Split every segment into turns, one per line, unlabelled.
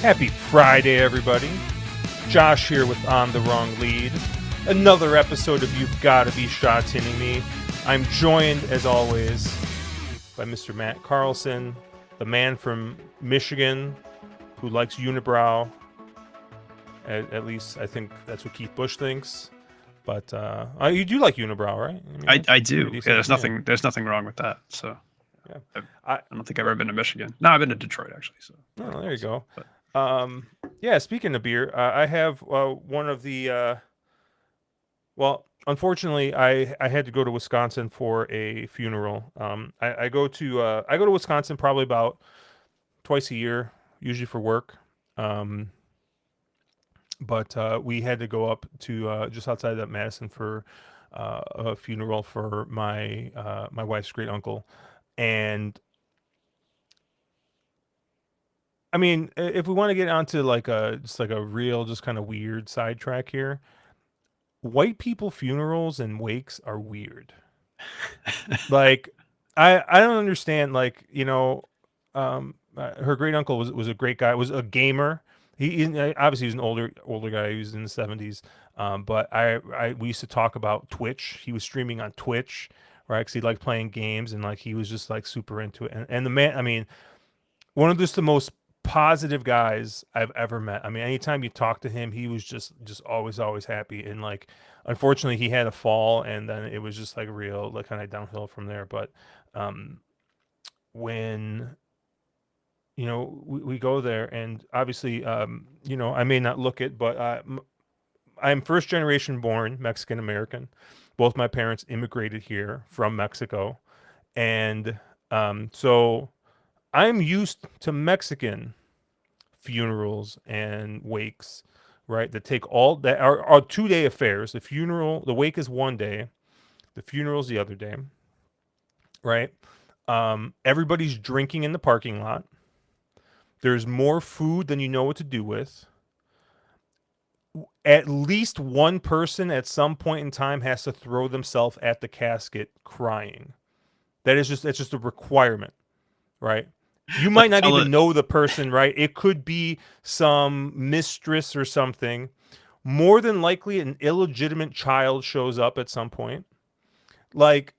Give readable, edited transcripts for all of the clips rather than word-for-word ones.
Happy Friday, everybody. Josh here with On the Wrong Lead. Another episode of You've Gotta Be Sha Tinning Me. I'm joined, as always, by Mr. Matt Carlson, the man from Michigan who likes unibrow. At least I think that's what Keith Bush thinks. But you do like unibrow, right?
I,
That's
I
pretty
do. Yeah,
decent.
there's nothing wrong with that. So
Yeah.
I,
I,
I don't think I've ever been to Michigan. No, I've been to Detroit actually. So
oh,
pretty
there you
close.
go.
But
Yeah, speaking of beer, I have one of the well, unfortunately, I had to go to Wisconsin for a funeral. I go to Wisconsin probably about twice a year, usually for work. Um, but we had to go up to just outside that Madison for a funeral for my wife's great uncle, and I mean, if we want to get onto like a just like a real, just kind of weird sidetrack here, white people funerals and wakes are weird. Like, I don't understand. Like, her great uncle was a great guy. Was a gamer. Obviously he was an older guy. He was in the 70s. But we used to talk about Twitch. He was streaming on Twitch, right? Because he liked playing games and like he was just like super into it. And the man, I mean, one of just the most positive guys I've ever met. I mean, anytime you talk to him, he was just always happy. And like, unfortunately, he had a fall, and then it was just like real, like kind of downhill from there. But um, when we go there, and obviously, I may not look it, but I'm first generation born Mexican American. Both my parents immigrated here from Mexico, and so I'm used to Mexican funerals and wakes, right? That take all that are 2 day affairs. The wake is one day, the funeral's the other day, right? Everybody's drinking in the parking lot. There's more food than you know what to do with. At least one person at some point in time has to throw themselves at the casket crying. That's just a requirement, right? You might
like
not
tell
even
it.
know the person, right? It could be some mistress or something. More than likely, an illegitimate child shows up at some point. Like,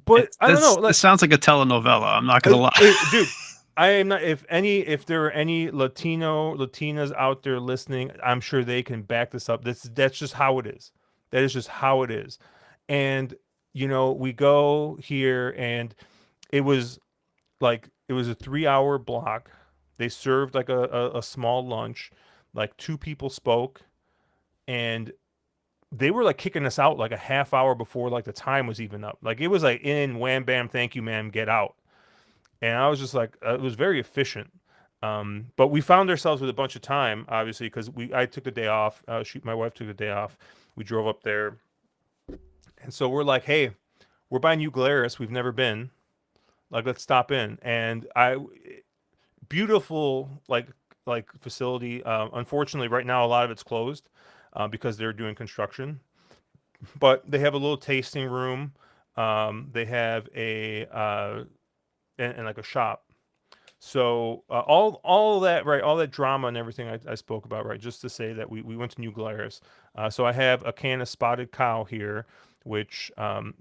but I don't know.
This
Like,
sounds like a telenovela. I'm not gonna lie.
dude, I am not. If there are any Latinas out there listening, I'm sure they can back this up. That's just how it is. That is just how it is. And we go here, and it was it was a 3 hour block. They served like a small lunch. Like two people spoke, and they were like kicking us out like a half hour before like the time was even up. Like it was like in wham bam, thank you, ma'am, get out. And I was just like, it was very efficient. But we found ourselves with a bunch of time, obviously, because I took the day off. My wife took the day off. We drove up there, and so we're like, hey, we're by New Glarus. We've never been. Like, let's stop in. And beautiful facility. Unfortunately, right now a lot of it's closed because they're doing construction. But they have a little tasting room. They have and like a shop. So all that, right, all that drama and everything I spoke about, right, just to say that we went to New Glarus. So I have a can of Spotted Cow here, which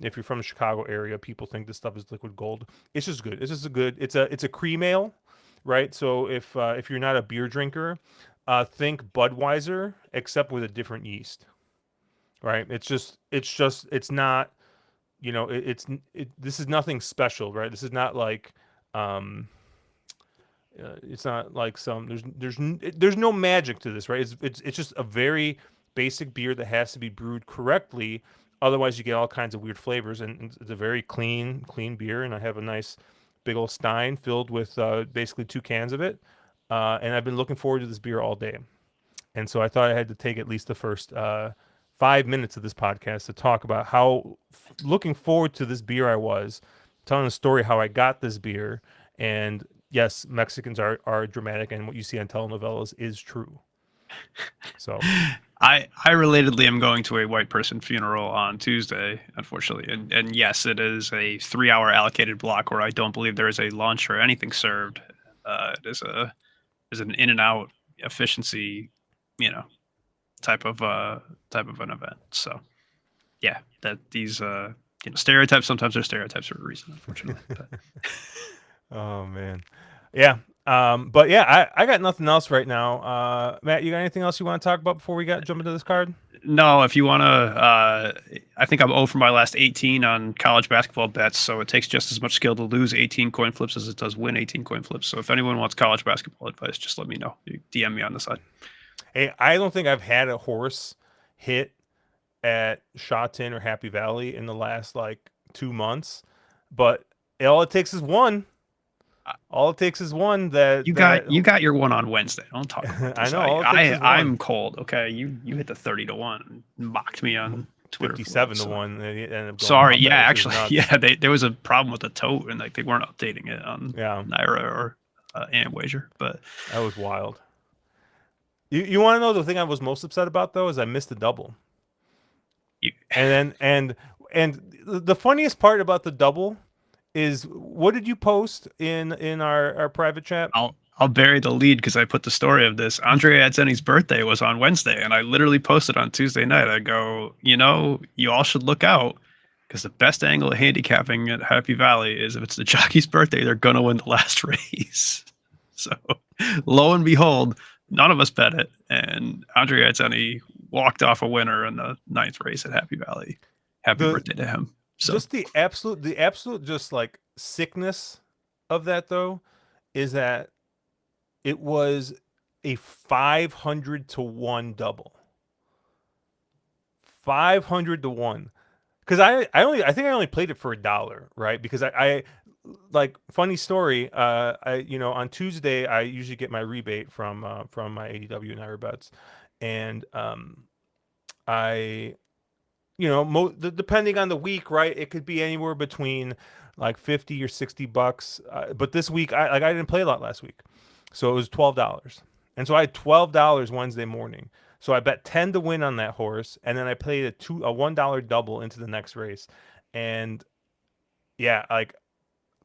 if you're from the Chicago area, people think this stuff is liquid gold. It's just good. It's just a good. It's a cream ale, right? So if you're not a beer drinker, think Budweiser except with a different yeast, right? It's not this is nothing special, right? This is not like um it's not like some there's no magic to this, right? It's just a very basic beer that has to be brewed correctly. Otherwise, you get all kinds of weird flavors, and it's a very clean beer. And I have a nice big old stein filled with basically 2 cans of it. And I've been looking forward to this beer all day. And so I thought I had to take at least the first 5 minutes of this podcast to talk about how looking forward to this beer I was, telling a story how I got this beer. And yes, Mexicans are dramatic, and what you see on telenovelas is true. So
I relatedly am going to a white person funeral on Tuesday, unfortunately, and yes, it is a 3 hour allocated block where I don't believe there is a lunch or anything served. It is a is an in and out efficiency, you know, type of type of an event. So yeah, that these stereotypes, sometimes they're stereotypes for a reason, unfortunately. But
Oh man, yeah. But yeah, I got nothing else right now. Matt, you got anything else you want to talk about before we got jump into this card?
no, if you want to, I think I'm 0 for my last 18 on college basketball bets. So it takes just as much skill to lose 18 coin flips as it does win 18 coin flips. So if anyone wants college basketball advice, just let me know. You DM me on the side.
Hey, I don't think I've had a horse hit at Sha Tin or Happy Valley in the last like 2 months, but all it takes is one. All it takes is one that
You got your one on Wednesday. Don't talk about
I
this.
know. All it takes is one.
I'm cold. Okay, you hit the 30 to 1 and mocked me on Twitter for it.
57 to
So
1. And it ended up going
sorry.
off
Yeah,
that, which is
actually,
nuts.
yeah. There was a problem with the tote, and like they weren't updating it on
Yeah,
Naira or Wager. But
that was wild. You want to know the thing I was most upset about though is I missed the double.
you,
And then and the funniest part about the double is what did you post in our private chat?
I'll bury the lead because I put the story of this. Andre Adzeni's birthday was on Wednesday, and I literally posted on Tuesday night. I go, you all should look out because the best angle of handicapping at Happy Valley is if it's the jockey's birthday, they're gonna win the last race. So, lo and behold, none of us bet it, and Andre Adzeni walked off a winner in the ninth race at Happy Valley. Happy
The
birthday to him. So
just the absolute just like sickness of that though is that it was a 500 to 1 double. 500 to 1. Cuz I think I only played it for $1, right? Because I like funny story, I on Tuesday I usually get my rebate from my ADW and Ira bets, and I depending on the week, right? It could be anywhere between like 50 or $60. But this week, I didn't play a lot last week, so it was $12, and so I had $12 Wednesday morning. So I bet 10 to win on that horse, and then I played a $1 double into the next race, and yeah, like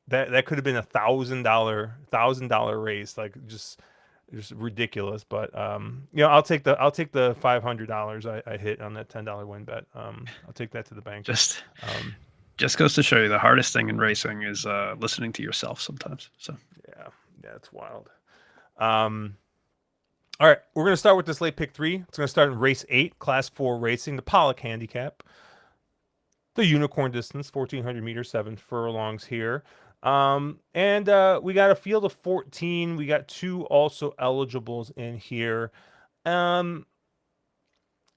that could have been $1,000 race, like just ridiculous. But I'll take the $500 I hit on that $10 win bet. I'll take that to the bank.
just
Um,
just goes to show you the hardest thing in racing is listening to yourself sometimes. So
yeah, yeah, it's wild. Um, all right, we're gonna start with this late pick three. It's gonna start in race 8, Class 4 racing, the Pollock handicap, the unicorn distance, 1,400 meters, 7 furlongs here. And we got a field of 14. We got 2 also eligibles in here. Um,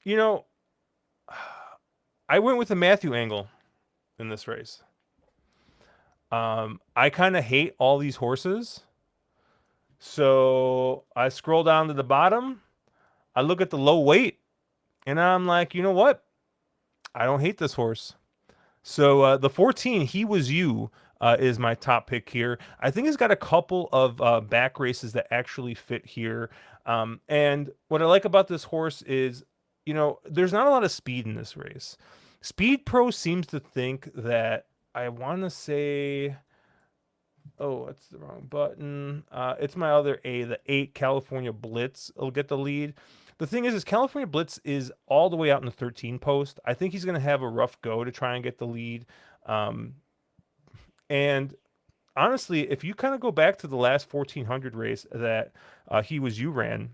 you know, I went with the Matthew angle in this race. I kind of hate all these horses. So I scroll down to the bottom. I look at the low weight, and I'm like, you know what? I don't hate this horse. So the 14, He Was You, is my top pick here. I think he's got a couple of back races that actually fit here. And what I like about this horse is, there's not a lot of speed in this race. Speed Pro seems to think that I want to say, oh, that's the wrong button. It's my other A, the 8 California Blitz will get the lead. The thing is California Blitz is all the way out in the 13 post. I think he's going to have a rough go to try and get the lead. Um, and honestly, if you kind of go back to the last 1,400 race that He Was You ran,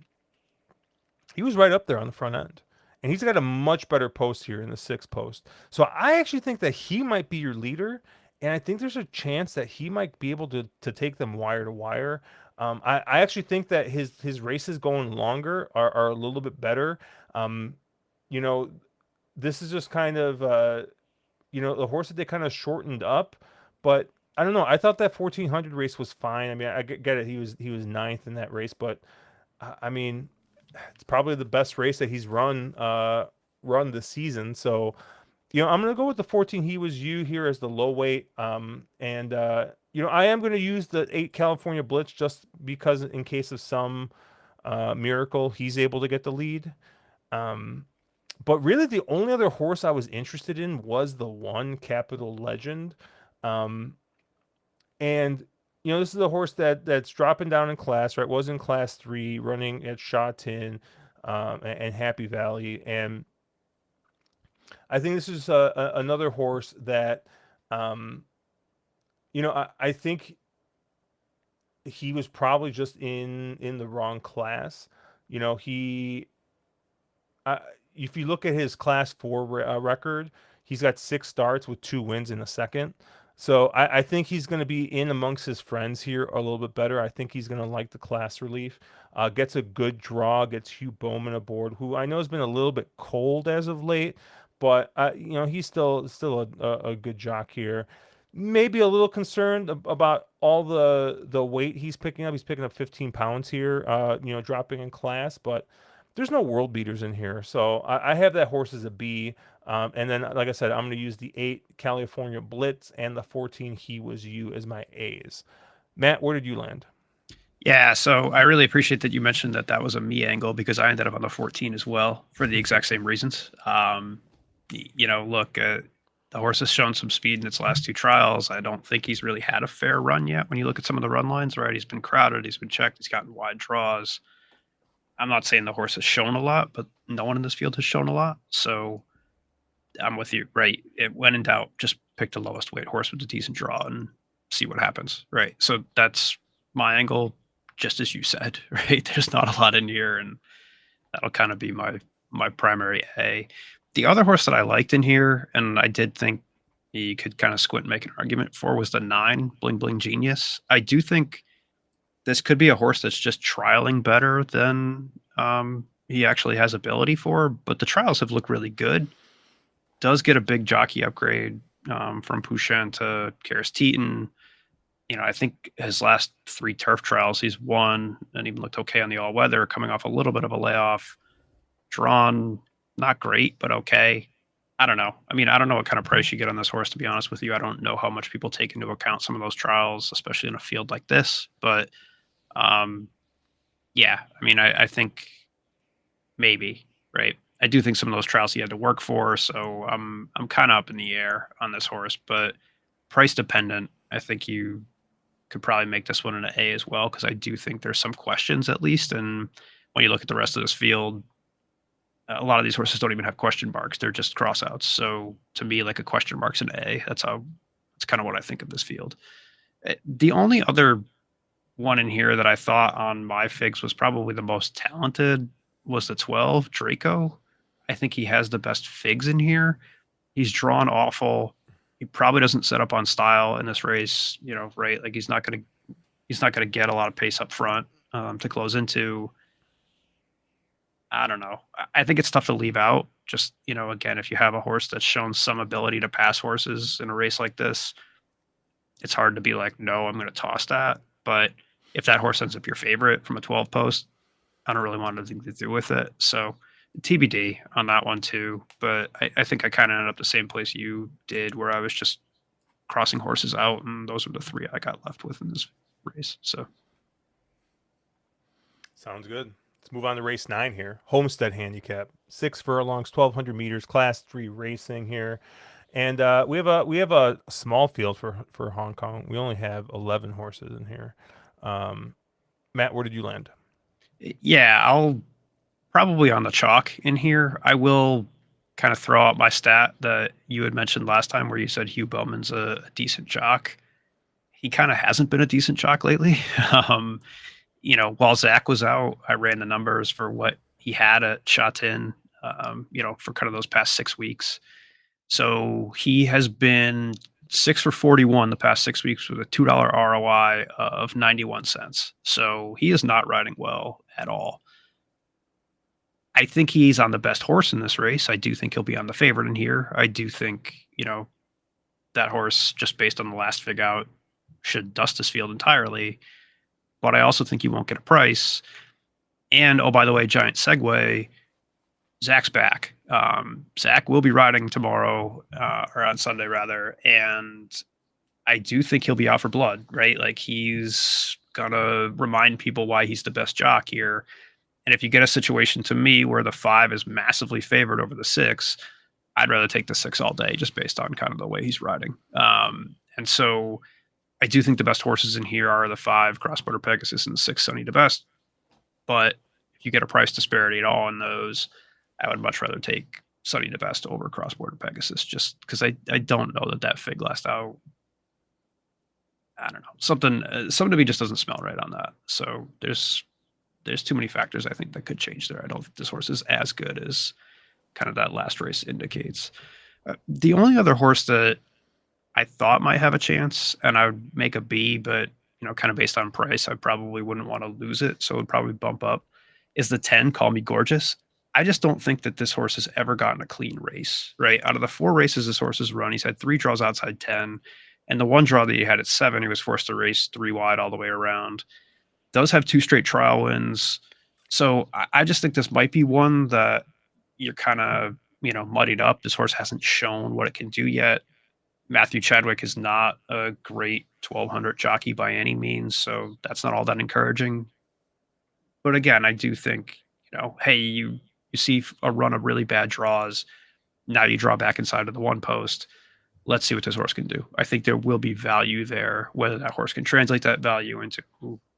he was right up there on the front end. And he's got a much better post here in the 6th post. So I actually think that he might be your leader. And I think there's a chance that he might be able to take them wire to wire. I actually think that his races going longer are a little bit better. Um, you know, this is just kind of the horse that they kind of shortened up, but I don't know. I thought that 1,400 race was fine. I mean, I get it. He was ninth in that race, but I mean, it's probably the best race that he's run this season. So, I'm gonna go with the 14. He Was You here as the low weight. And I am gonna use the 8 California Blitz just because in case of some miracle he's able to get the lead. Um, but really, the only other horse I was interested in was the 1 Capital Legend. Um, and this is a horse that's dropping down in class, right? Was in class three, running at Sha Tin, and Happy Valley, and I think this is another horse that, um, I think he was probably just in the wrong class. You know, uh, if you look at his class four record, he's got 6 starts with 2 wins in a second. So I think he's going to be in amongst his friends here a little bit better. I think he's going to like the class relief. Gets a good draw, gets Hugh Bowman aboard, who I know has been a little bit cold as of late, but he's still a good jock here. Maybe a little concerned about all the weight he's picking up. He's picking up 15 pounds here, dropping in class, but there's no world beaters in here. So I have that horse as a B. And then, like I said, I'm going to use the 8 California Blitz and the 14 He Was You as my A's. Matt, where did you land?
Yeah, so I really appreciate that you mentioned that that was a me angle because I ended up on the 14 as well for the exact same reasons. Look, the horse has shown some speed in its last two trials. I don't think he's really had a fair run yet. When you look at some of the run lines, right? He's been crowded, he's been checked, he's gotten wide draws. I'm not saying the horse has shown a lot, but no one in this field has shown a lot. So I'm with you, right? When in doubt, just pick the lowest weight horse with a decent draw and see what happens, right? So that's my angle, just as you said, right? There's not a lot in here, and that'll kind of be my primary A. The other horse that I liked in here, and I did think you could kind of squint and make an argument for, was the 9 Bling Bling Genius. I do think this could be a horse that's just trialing better than he actually has ability for, but the trials have looked really good. Does get a big jockey upgrade from Pouchin to Karis Teton. I think his last 3 turf trials he's won and even looked okay on the all weather, coming off a little bit of a layoff. Drawn, not great, but okay. I don't know. I mean, I don't know what kind of price you get on this horse, to be honest with you. I don't know how much people take into account some of those trials, especially in a field like this. But um, yeah, I mean, I think maybe, right? I do think some of those trials he had to work for, so I'm kind of up in the air on this horse, but price dependent. I think you could probably make this one an A as well because I do think there's some questions at least, and when you look at the rest of this field, a lot of these horses don't even have question marks; they're just crossouts. So to me, like a question mark's an A. That's kind of what I think of this field. The only other one in here that I thought on my figs was probably the most talented was the 12 Draco. I think he has the best figs in here. He's drawn awful. He probably doesn't set up on style in this race, right? Like he's not gonna get a lot of pace up front to close into. I don't know. I think it's tough to leave out. Just again, if you have a horse that's shown some ability to pass horses in a race like this, it's hard to be like, no, I'm going to toss that. But if that horse ends up your favorite from a 12 post, I don't really want anything to do with it. So TBD on that one too. But I think I kind of ended up the same place you did, where I was just crossing horses out, and those were the 3 I got left with in this race. So
Sounds good. Let's move on to race 9 here. Homestead handicap, 6 furlongs, 1,200 meters, class 3 racing here. And we have a small field for Hong Kong. We only have 11 horses in here. Um, Matt, where did you land?
yeah, I'll probably on the chalk in here. I will kind of throw out my stat that you had mentioned last time where you said Hugh Bowman's a decent jock. He kind of hasn't been a decent jock lately. um, while Zach was out, I ran the numbers for what he had at Sha Tin, for kind of those past 6 weeks. So he has been 6 for 41 the past 6 weeks with a $2 ROI of 91 cents. So he is not riding well at all. I think he's on the best horse in this race. I do think he'll be on the favorite in here. I do think, that horse, just based on the last fig out, should dust his field entirely. But I also think you won't get a price. And oh, by the way, giant segue, Zach's back. Zach will be riding tomorrow, or on Sunday rather, and I do think he'll be out for blood, right? Like he's gonna remind people why he's the best jock here. And if you get a situation to me where the 5 is massively favored over the 6, I'd rather take the 6 all day just based on kind of the way he's riding. And so I do think the best horses in here are the 5 Cross Border Pegasus and the 6 Sunny the Best. But if you get a price disparity at all in those, I would much rather take Sunny the Best over Cross Border Pegasus, just because I don't know that Fig Last Out. I don't know, something to me just doesn't smell right on that. So there's too many factors I think that could change there. I don't think this horse is as good as kind of that last race indicates. The only other horse that I thought might have a chance, and I would make a B, but kind of based on price, I probably wouldn't want to lose it, so it would probably bump up. Is the 10 Call Me Gorgeous? I just don't think that this horse has ever gotten a clean race, right? Out of the 4 races this horse has run, he's had 3 draws outside 10, and the one draw that he had at 7, he was forced to race 3 wide all the way around. Does have 2 straight trial wins, so I just think this might be one that you're kind of muddied up. This horse hasn't shown what it can do yet. Matthew Chadwick is not a great 1200 jockey by any means, so that's not all that encouraging. But again, I do think, hey, you see a run of really bad draws. Now you draw back inside of the one post. Let's see what this horse can do. I think there will be value there. Whether that horse can translate that value into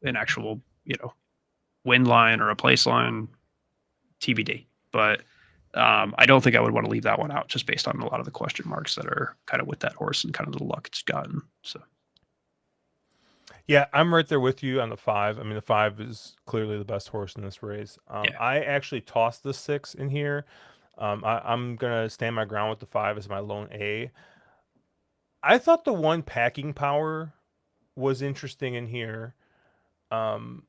an actual, win line or a place line, TBD. But I don't think I would want to leave that one out just based on a lot of the question marks that are kind of with that horse and kind of the luck it's gotten. So
Yeah, I'm right there with you on the 5. I mean, the 5 is clearly the best horse in this race.
yeah,
I actually tossed the 6 in here. I'm gonna stand my ground with the 5 as my lone A. I thought the one packing power was interesting in here. Um,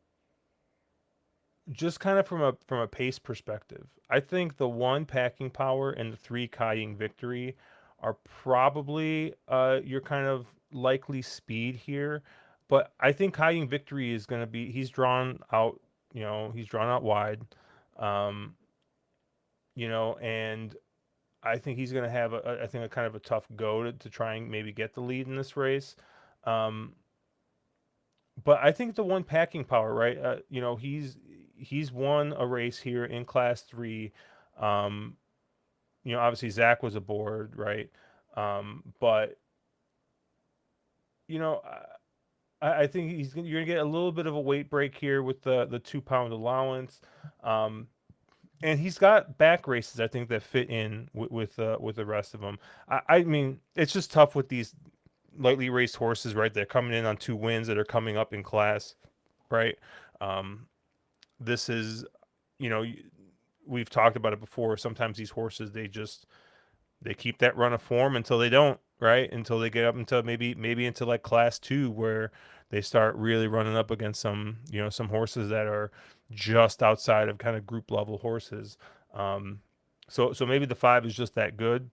just kind of from a pace perspective. I think the one packing power and the 3 Kaying Victory are probably your kind of likely speed here. But I think Kaying Victory is going to be he's drawn out, he's drawn out wide. Um, and I think he's going to have I think a kind of a tough go to try and maybe get the lead in this race. Um, but I think the one packing power, right? He's won a race here in Class 3. Um, obviously Zach was aboard, right? But you know, I think you're gonna get a little bit of a weight break here with the 2 pound allowance. Um, and he's got back races I think that fit in with the rest of them. I mean, it's just tough with these lightly raced horses, right? They're coming in on 2 wins that are coming up in class, right? Um, this is, you know, we've talked about it before. Sometimes these horses they keep that run of form until they don't, right? Until they get up into maybe into like class 2 where they start really running up against some horses that are just outside of kind of group level horses. Um, so maybe the 5 is just that good.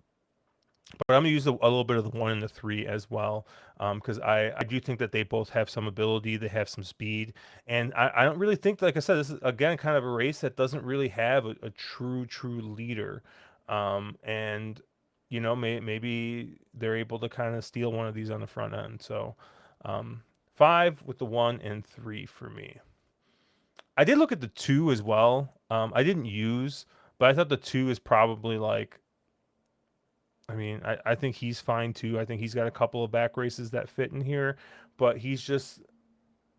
But I'm gonna use a little bit of the 1 and the 3 as well, because I do think that they both have some ability, they have some speed, and I don't really think, like I said, this is again kind of a race that doesn't really have a true leader, and maybe they're able to kind of steal one of these on the front end. So 5 with the 1 and 3 for me. I did look at the 2 as well. I didn't use, but I thought the 2 is probably like I mean, I think he's fine too. I think he's got a couple of back races that fit in here, but he's just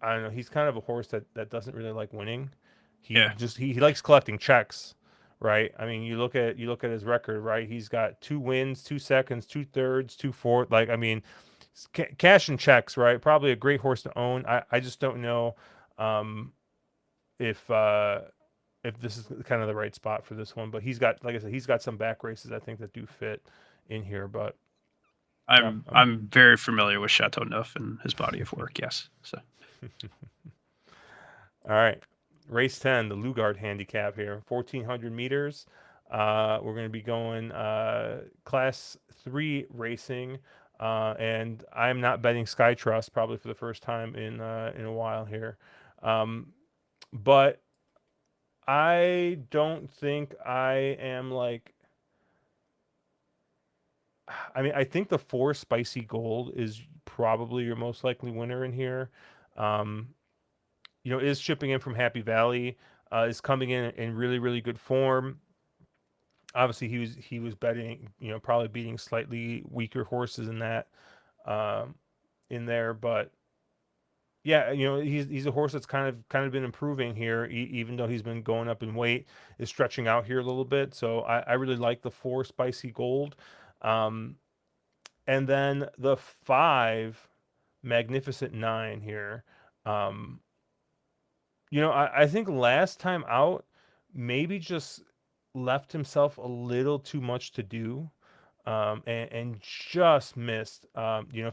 I don't know, he's kind of a horse that doesn't really like winning. He
yeah.
just he likes collecting checks, right? I mean, you look at his record, right? He's got 2 wins, 2 seconds, 2 thirds, 2 fourth. Like I mean, cash and checks, right? Probably a great horse to own. I just don't know um, if if this is kind of the right spot for this one. But he's got, like I said, he's got some back races I think that do fit in here. But yeah,
I'm very familiar with Chateau Neuf and his body of work. Yes, so
all right. Race 10, the Lugard handicap here, 1,400 meters. We're going to be going class 3 racing. And I'm not betting Sky Trust probably for the first time in a while here. Um, but I don't think I am like I mean, I think the 4 Spicy Gold is probably your most likely winner in here. Um, is chipping in from Happy Valley, is coming in really good form. Obviously, he was betting, probably beating slightly weaker horses in that um, in there, but yeah, he's a horse that's kind of been improving here, even though he's been going up in weight, is stretching out here a little bit. So I really like the 4 Spicy Gold, um, and then the 5 Magnificent Nine here. Um, I think last time out, maybe just left himself a little too much to do, and just missed,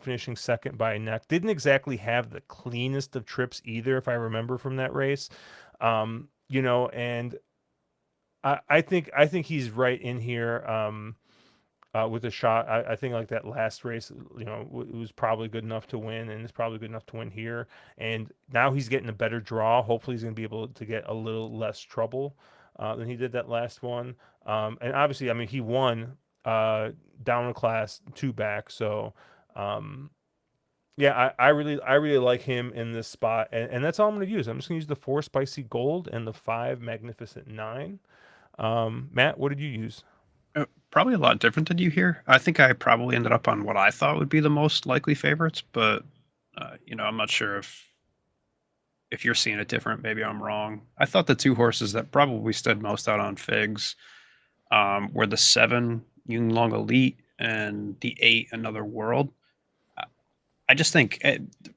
finishing second by a neck. Didn't exactly have the cleanest of trips either, if I remember from that race. And I think he's right in here. With a shot. I think like that last race, it was probably good enough to win, and it's probably good enough to win here. And now he's getting a better draw. Hopefully, he's going to be able to get a little less trouble than he did that last one. And obviously, I mean, he won down a class two back. So, um, yeah, I really like him in this spot, and that's all I'm going to use. I'm just going to use the 4 Spicy Gold and the 5 Magnificent Nine. Matt, what did you use?
Probably a lot different than you here. I think I probably ended up on what I thought would be the most likely favorites, but I'm not sure if you're seeing it different. Maybe I'm wrong. I thought the two horses that probably stood most out on figs were the 7 Yunglong Elite and the 8 Another World. I just think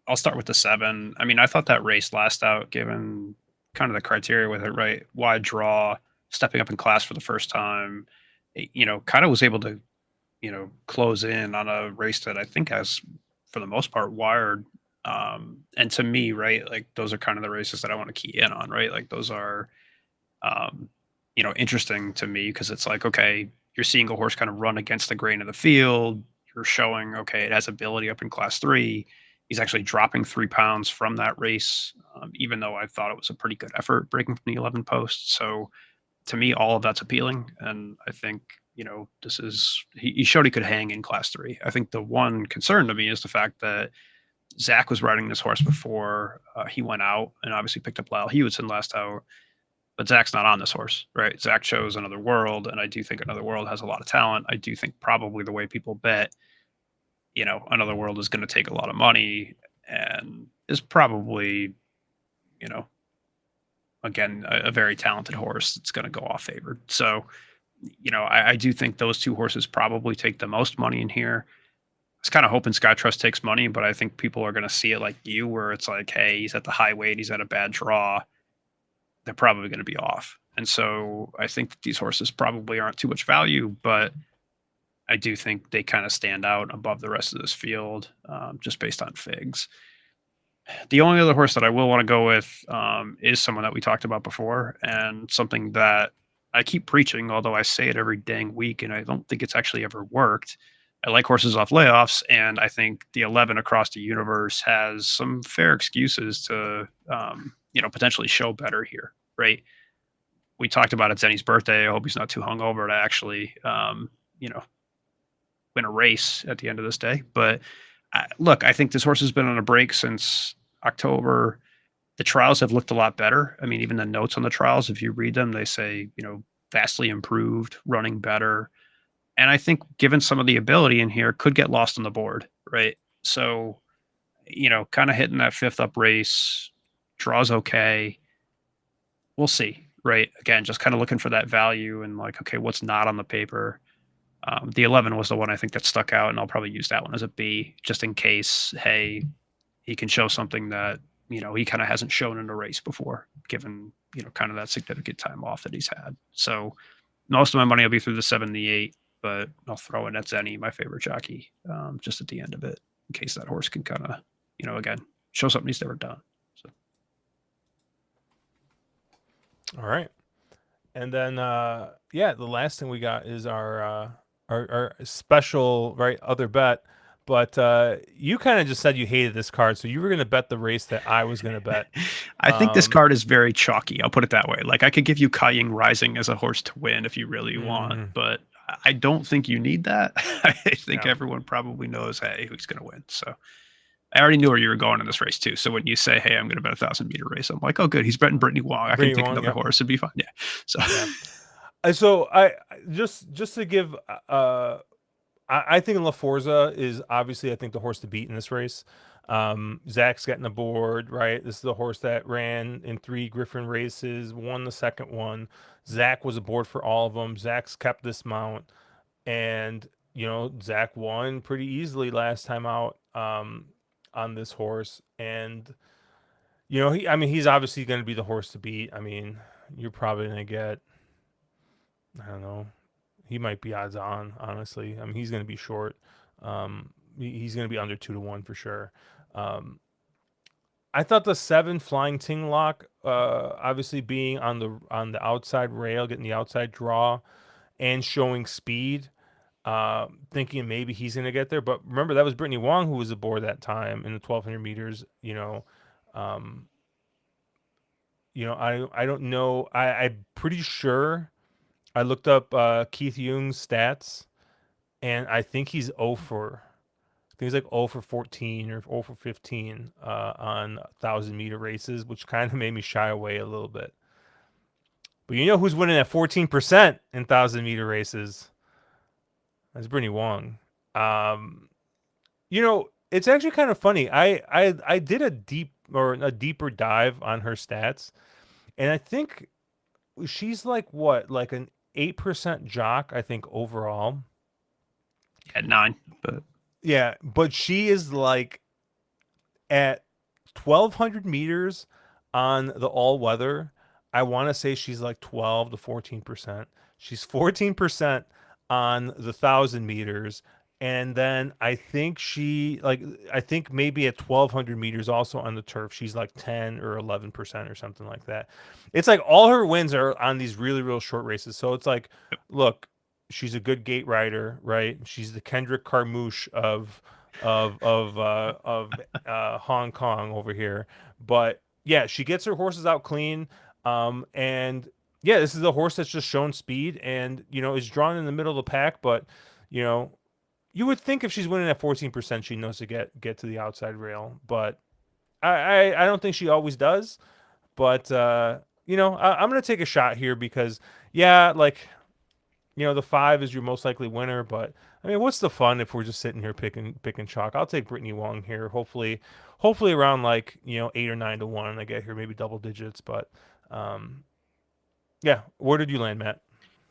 I'll start with the 7. I mean, I thought that race last out, given kind of the criteria with it, right? Wide draw, stepping up in class for the first time, kind of was able to, close in on a race that I think has, for the most part, wired. And to me, right, like those are kind of the races that I want to key in on, right? Like those are um, interesting to me because it's like, okay, you're seeing a horse kind of run against the grain of the field. You're showing, okay, it has ability up in class 3. He's actually dropping 3 pounds from that race, even though I thought it was a pretty good effort breaking from the 11 post. So to me, all of that's appealing. And I think, this is, he showed he could hang in class 3. I think the one concern to me is the fact that Zach was riding this horse before he went out and obviously picked up Lyle Hewitson last out, but Zach's not on this horse, right? Zach chose Another World, and I do think Another World has a lot of talent. I do think probably the way people bet, Another World is going to take a lot of money and is probably, you know, again, a very talented horse that's going to go off favored. So, I do think those two horses probably take the most money in here. I was kind of hoping Sky Trust takes money, but I think people are going to see it like you, where it's like, hey, he's at the high weight, he's at a bad draw. They're probably going to be off. And so I think that these horses probably aren't too much value, but I do think they kind of stand out above the rest of this field just based on figs. The only other horse that I will want to go with is someone that we talked about before and something that I keep preaching, although I say it every dang week and I don't think it's actually ever worked. I like horses off layoffs, and I think the 11 across the universe has some fair excuses to, potentially show better here, right? We talked about it's Zenny's birthday. I hope he's not too hungover to actually, win a race at the end of this day. But look, I think this horse has been on a break since October. The trials have looked a lot better. I mean, even the notes on the trials, if you read them, they say, vastly improved, running better. And I think given some of the ability in here, could get lost on the board, right? So, kind of hitting that fifth up race, draws okay. We'll see, right? Again, just kind of looking for that value and like, okay, what's not on the paper. The 11 was the one I think that stuck out, and I'll probably use that one as a B just in case, hey, he can show something that, he kind of hasn't shown in a race before, given, kind of that significant time off that he's had. So most of my money will be through the 7, the 8, but I'll throw in Etseni, my favorite jockey, just at the end of it, in case that horse can kind of, again, show something he's never done. So
All right. And then yeah, the last thing we got is our special right other bet. But you kind of just said you hated this card, so you were gonna bet the race that I was gonna bet.
I think this
Um,
card is very chalky. I'll put it that way. Like I could give you Kaying Rising as a horse to win if you really want,
mm,
but I don't think you need that. I think
yeah,
everyone probably knows, hey, who's going to win. So I already knew where you were going in this race too. So when you say, hey, I'm going to bet 1,000 meter race, I'm like, oh, good. He's betting Brittany Wong. I can
Brittany
pick
Wong.
another
Yep,
horse. It'd be fine. Yeah. So
yeah. So just to give I think La Forza is obviously I think the horse to beat in this race. Zach's getting the board, right? This is the horse that ran in 3 Griffin races, won the second one. Zach was aboard for all of them. Zach's kept this mount, and Zach won pretty easily last time out on this horse. And I mean, he's obviously going to be the horse to beat. I mean, you're probably going to get, I don't know, he might be odds on, honestly. I mean, he's going to be short. He's going to be under 2 to 1 for sure. Um, I thought the 7 Flying Ting Lock, obviously being on the outside rail, getting the outside draw and showing speed, thinking maybe he's going to get there. But remember, that was Brittany Wong who was aboard that time in the 1200 meters. Um, I don't know. I'm pretty sure I looked up Keith Young's stats, and I think he's 0 for. I think he's like 0 for 14 or 0 for 15 on 1,000 meter races, which kind of made me shy away a little bit. But you know who's winning at 14% in 1,000 meter races? That's Brittany Wong. Um, it's actually kind of funny. I did a deeper dive on her stats, and I think she's like what, like an 8% jock, I think overall.
At 9, but
Yeah, but she is like at 1,200 meters on the all weather. I want to say she's like 12 to 14%. She's 14% on the 1,000 meters. And then I think maybe at 1,200 meters also on the turf, she's like 10 or 11% or something like that. It's like all her wins are on these really, real short races. So it's like, look, she's a good gate rider, right? She's the Kendrick Carmouche of Hong Kong over here. But yeah, she gets her horses out clean. And yeah, this is a horse that's just shown speed and is drawn in the middle of the pack. But you know, you would think if she's winning at 14%, she knows to get to the outside rail. But I don't think she always does. But I'm gonna take a shot here because yeah, like the 5 is your most likely winner, but I mean, what's the fun if we're just sitting here picking chalk? I'll take Brittany Wong here. Hopefully around like 8 or 9 to 1. I get here maybe double digits, but um, yeah. Where did you land, Matt?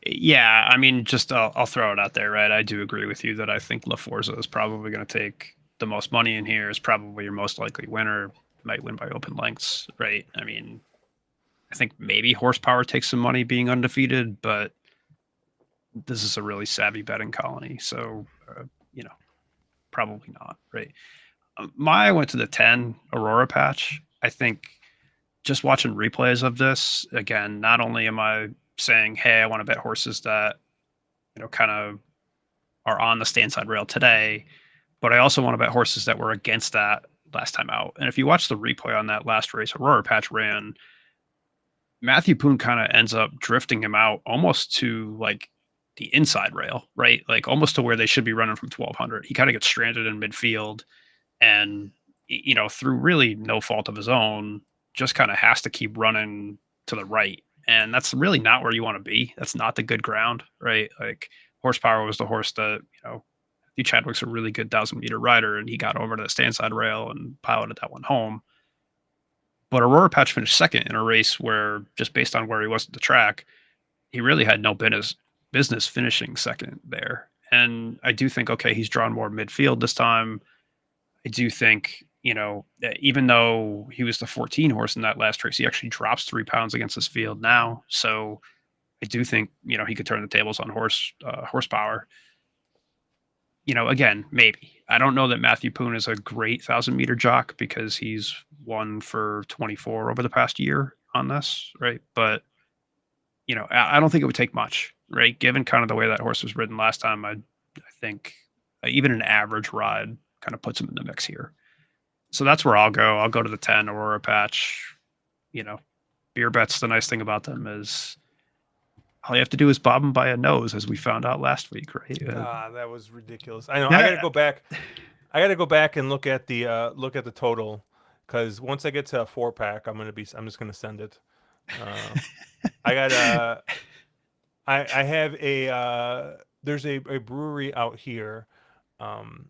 yeah, I mean, just I'll throw it out there, right? I do agree with you that I think La Forza is probably going to take the most money in here. Is probably your most likely winner. Might win by open lengths, right? I mean, I think maybe horsepower takes some money being undefeated, but this is a really savvy betting colony, so you know, probably not, right? My went to the 10 Aurora patch. I think just watching replays of this again, not only am I saying, hey, I want to bet horses that kind of are on the stand side rail today, but I also want to bet horses that were against that last time out. And if you watch the replay on that last race Aurora patch ran, Matthew Poon kind of ends up drifting him out almost to like the inside rail, right? Like almost to where they should be running from 1200. He kind of gets stranded in midfield and, through really no fault of his own, just kind of has to keep running to the right. And that's really not where you want to be. That's not the good ground, right? Like horsepower was the horse that, Matthew Chadwick's a really good 1,000-meter rider, and he got over to the stand side rail and piloted that one home. But Aurora Patch finished second in a race where, just based on where he was at the track, he really had no business finishing second there. And I do think, okay, he's drawn more midfield this time. I do think, that even though he was the 14 horse in that last race, he actually drops 3 pounds against this field now. So I do think, he could turn the tables on horsepower. Again, maybe. I don't know that Matthew Poon is a great 1,000-meter jock because he's won for 24 over the past year on this, right? But I don't think it would take much, right? Given kind of the way that horse was ridden last time, I think even an average ride kind of puts him in the mix here. So that's where I'll go. I'll go to the 10 Aurora patch. You know, beer bets, the nice thing about them is all you have to do is bob them by a nose, as we found out last week, right?
Ah, that was ridiculous. I know. I got to
Yeah.
go back. I got to go back and look at the total because once I get to a 4 pack, I'm just gonna send it. Uh, I got I have there's a brewery out here. Um,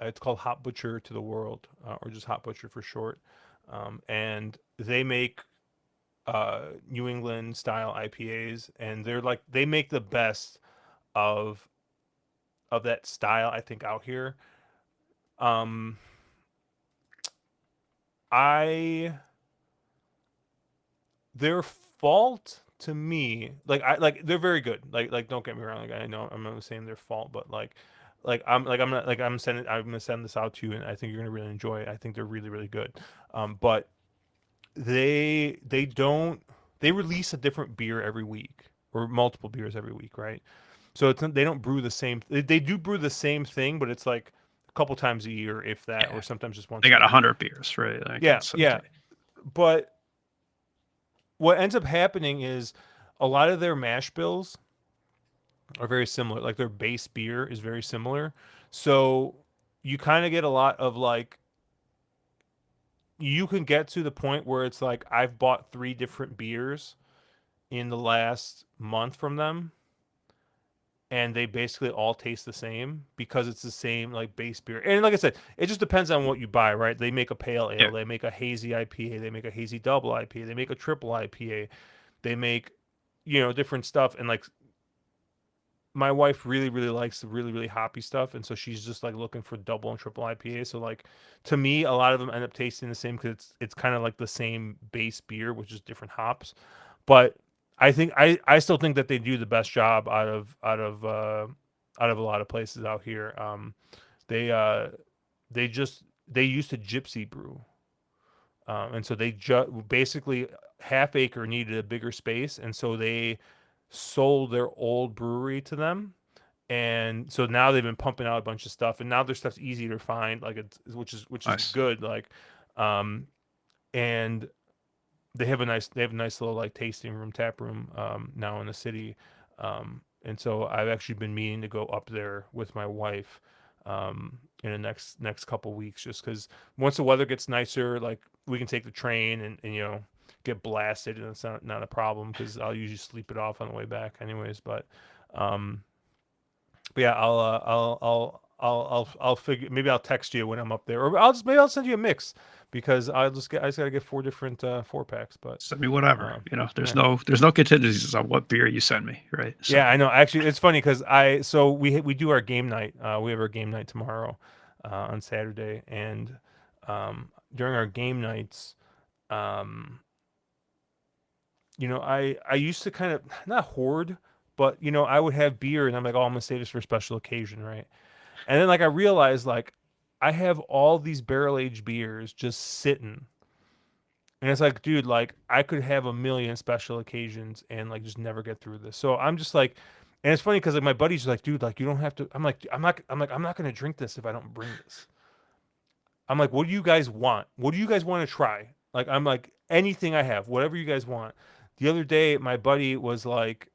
It's called Hop Butcher to the World, or just Hop Butcher for short. And they make New England style IPAs, and they're like they make the best of that style I think out here. Um, I their fault to me, like they're very good. Like don't get me wrong. Like I know I'm not saying their fault, but I'm not like I'm gonna send this out to you, and I think you're gonna really enjoy it. I think they're really really good. But they don't they release a different beer every week or multiple beers every week, right? So they don't brew the same. They do brew the same thing, but it's like a couple times a year, if that,
Yeah,
or sometimes just
they
once a
got
year.
100 beers, right? Like
Yeah,
it's
yeah.
okay.
But what ends up happening is a lot of their mash bills are very similar. Like their base beer is very similar. So you kind of get a lot of like you can get to the point where it's like I've bought three different beers in the last month from them, and they basically all taste the same because it's the same like base beer. And like I said, it just depends on what you buy, right? They make a pale
Yeah,
ale, they make a hazy IPA, they make a hazy double IPA, they make a triple IPA, they make different stuff. And like my wife really really likes the really really hoppy stuff, and so she's just like looking for double and triple IPA. So like to me, a lot of them end up tasting the same because it's kind of like the same base beer, which is different hops. But I still think that they do the best job out of a lot of places out here. They they used to gypsy brew, and so they basically Half Acre needed a bigger space, and so they sold their old brewery to them. And so now they've been pumping out a bunch of stuff, and now their stuff's easier to find, like it's which is
nice.
good. Like, um, and they have a nice little like tasting room, tap room, now in the city. And so I've actually been meaning to go up there with my wife, in the next couple weeks, just because once the weather gets nicer, like we can take the train and get blasted, and it's not a problem because I'll usually sleep it off on the way back anyways. Um, but yeah, I'll figure, maybe I'll text you when I'm up there, or I'll send you a mix because I just gotta get four different 4 packs. But
Send me whatever. There's
yeah,
no contingencies on what beer you send me, right? So
yeah, I know. Actually, it's funny because we do our game night. We have our game night tomorrow, on Saturday, and during our game nights, um, I used to kind of not hoard, but I would have beer, and I'm like, oh, I'm gonna save this for a special occasion, right? And then like I realized like I have all these barrel aged beers just sitting. And it's like, dude, like I could have a million special occasions and like just never get through this. So I'm just like, and it's funny because like my buddies are like, dude, like you don't have to. I'm not gonna drink this if I don't bring this. I'm like, what do you guys want? What do you guys want to try? Like I'm like anything I have, whatever you guys want. The other day, my buddy was like,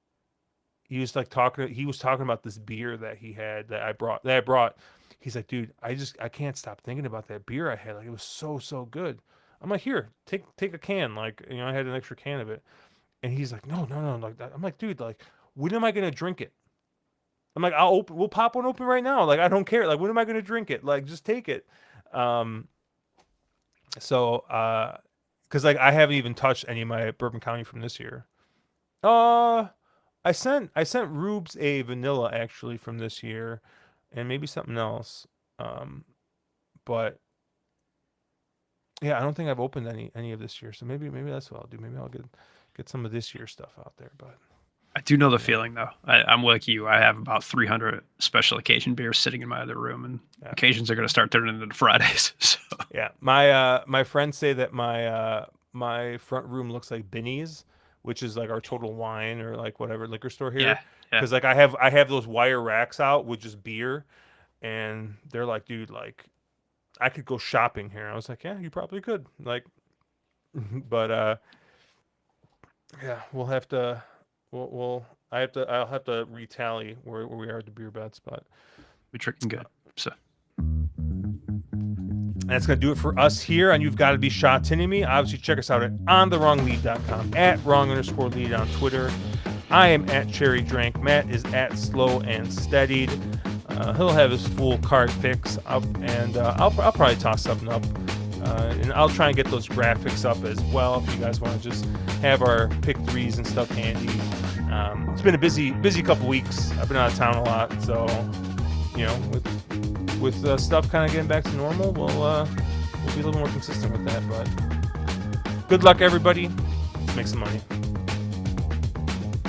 he was talking about this beer that he had that I brought. He's like, dude, I can't stop thinking about that beer I had. Like it was so good. I'm like, here, take a can. Like, I had an extra can of it. And he's like, no, like that. I'm like, dude, like, when am I gonna drink it? I'm like, we'll pop one open right now. Like, I don't care. Like, when am I gonna drink it? Like, just take it. Um, because like I haven't even touched any of my Bourbon County from this year. Uh, I sent Rubes a vanilla actually from this year, and maybe something else. Um, but yeah, I don't think I've opened any of this year. So maybe that's what I'll do. Maybe I'll get some of this year stuff out there. But
I do know the
yeah,
feeling though. I'm like you. I have about 300 special occasion beers sitting in my other room, and
yeah,
occasions are going to start turning into Fridays. So
yeah. My friends say that my front room looks like Binny's, which is like our Total Wine or like whatever liquor store
yeah,
here.
yeah.
Because like I have those wire racks out with just beer, and they're like, dude, like I could go shopping here. I was like, yeah, you probably could. Like, but yeah, I'll have to retally where we are at the beer bets, but
We're drinking good. So
that's gonna do it for us here on You've Got to Be Sha Tinning Me. Obviously, check us out at onthewronglead.com, at wrong_lead on Twitter. I am at Cherry Drank. Matt is at Slow and Steadied. He'll have his full card picks up, and I'll probably toss something up. And I'll try and get those graphics up as well if you guys want to just have our pick threes and stuff handy. It's been a busy couple weeks. I've been out of town a lot, so with stuff kind of getting back to normal, we'll be a little more consistent with that. But good luck, everybody. Let's make some money.